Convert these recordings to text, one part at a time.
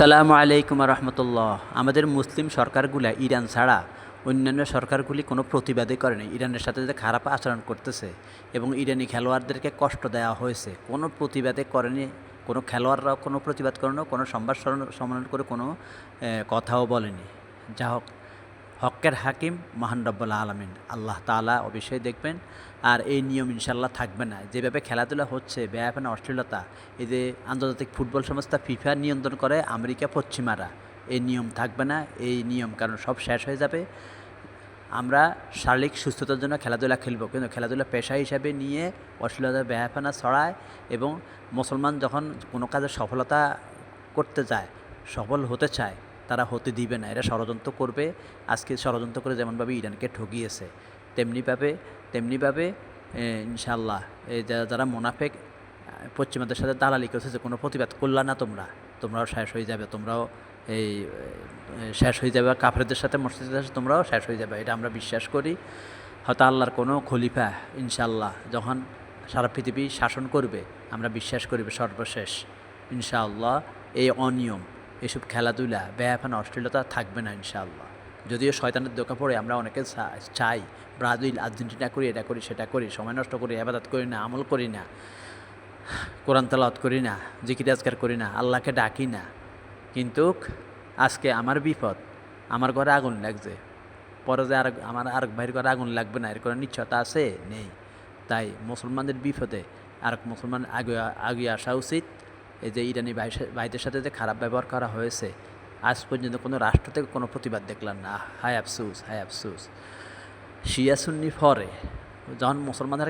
সালামু আলাইকুম রহমতুল্লাহ। আমাদের মুসলিম সরকারগুলা ইরান ছাড়া অন্যান্য সরকারগুলি কোনো প্রতিবাদই করেনি। ইরানের সাথে যে খারাপ আচরণ করতেছে এবং ইরানি খেলোয়াড়দেরকে কষ্ট দেওয়া হয়েছে, কোনো প্রতিবাদে করেনি। কোনো খেলোয়াড়রাও কোনো প্রতিবাদ করেনি, কোনো সংবাদ সম্মেলন করে কোনো কথাও বলেনি। যা হোক, হকের হাকিম মহান রব্বুল আলামিন আল্লাহ তাআলা অবশ্যই দেখবেন। আর এই নিয়ম ইনশাল্লাহ থাকবে না। যেভাবে খেলাধুলা হচ্ছে, বেয়াফানা অশ্লীলতা, এই যে আন্তর্জাতিক ফুটবল সংস্থা ফিফা নিয়ন্ত্রণ করে আমেরিকা পশ্চিমারা, এই নিয়ম থাকবে না। এই নিয়ম কারণ সব শেষ হয়ে যাবে। আমরা শারীরিক সুস্থতার জন্য খেলাধুলা খেলবো, কিন্তু খেলাধুলা পেশা হিসাবে নিয়ে অশ্লীলতা বেয়াফানা ছড়ায় এবং মুসলমান যখন কোনো কাজে সফলতা করতে যায়, সফল হতে চায়, তারা হতে দিবে না। এরা ষড়যন্ত্র করবে। আজকে ষড়যন্ত্র করে যেমনভাবে ইরানকে ঠকিয়েছে, তেমনিভাবে ইনশাল্লাহ যারা মুনাফেক পশ্চিমাদের সাথে দালালি করছে, যে কোনো প্রতিবাদ করলা না, তোমরাও শেষ হয়ে যাবে। তোমরাও এই শেষ হয়ে যাবে। কাফেরদের সাথে মসজিদের সাথে তোমরাও শেষ হয়ে যাবে, এটা আমরা বিশ্বাস করি। হয়তো আল্লাহর কোনো খলিফা ইনশাল্লাহ যখন সারা পৃথিবী শাসন করবে, আমরা বিশ্বাস করি সর্বশেষ ইনশাআল্লাহ এই অনিয়ম, এসব খেলাধুলা, বেয়াফানা অশ্লীলতা থাকবে না ইনশাআল্লাহ। যদিও শয়তানের দোকা পড়ে আমরা অনেকে চাই ব্রাজিল আর্জেন্টিনা করি, এটা করি সেটা করি, সময় নষ্ট করি, ইবাদত করি না, আমল করি না, কোরআন তেলাওয়াত করি না, জিকির আজকার করি না, আল্লাহকে ডাকি না। কিন্তু আজকে আমার বিপদ, আমার ঘরে আগুন লাগছে, পরে যে আমার আরেক ভাইয়ের ঘরে আগুন লাগবে না এর কোনো নিশ্চয়তা আছে? নেই। তাই মুসলমানদের বিপদে আরেক মুসলমান আগে আসা উচিত। এই যে ইরানি ভাইদের সাথে যে খারাপ ব্যবহার করা হয়েছে, আজ পর্যন্ত কোনো রাষ্ট্র থেকে কোনো প্রতিবাদ দেখলাম না। হায় আফসুস, হায় আফসুস। শিয়া সুন্নি পরে যখন মুসলমানদের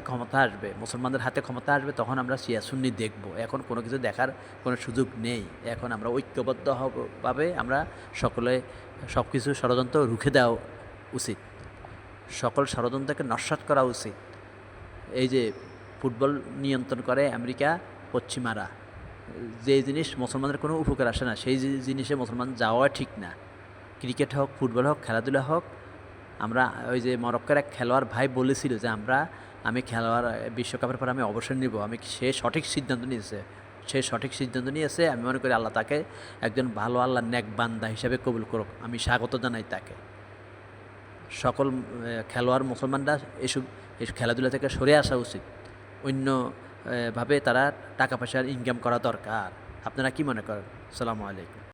হাতে ক্ষমতা আসবে, তখন আমরা শিয়া সুন্নি দেখব। এখন কোনো কিছু দেখার কোনো সুযোগ নেই। এখন আমরা ঐক্যবদ্ধভাবে আমরা সকলে সব কিছু ষড়যন্ত্র রুখে দেওয়া উচিত, সকল ষড়যন্ত্রকে নস্যাৎ করা উচিত। এই যে ফুটবল নিয়ন্ত্রণ করে আমেরিকা পশ্চিমারা, যে জিনিস মুসলমানদের কোনো উপকার আসে না, সেই জিনিসে মুসলমান যাওয়া ঠিক না। ক্রিকেট হোক, ফুটবল হোক, খেলাধুলা হোক। আমরা ওই যে মরক্কোর এক খেলোয়াড় ভাই বলেছিল যে আমি খেলোয়াড় বিশ্বকাপের পর আমি অবসর নিব। সে সঠিক সিদ্ধান্ত নিয়েছে। আমি মনে করি আল্লাহ তাকে একজন ভালো, আল্লাহর নেক বান্দা হিসাবে কবুল করুক। আমি স্বাগত জানাই তাকে। সকল খেলোয়াড় মুসলমানরা এসব খেলাধুলা থেকে সরে আসা উচিত। ভাবে তারা টাকা পয়সার ইনকাম করা দরকার। আপনারা কি মনে করেন? আসসালামু আলাইকুম।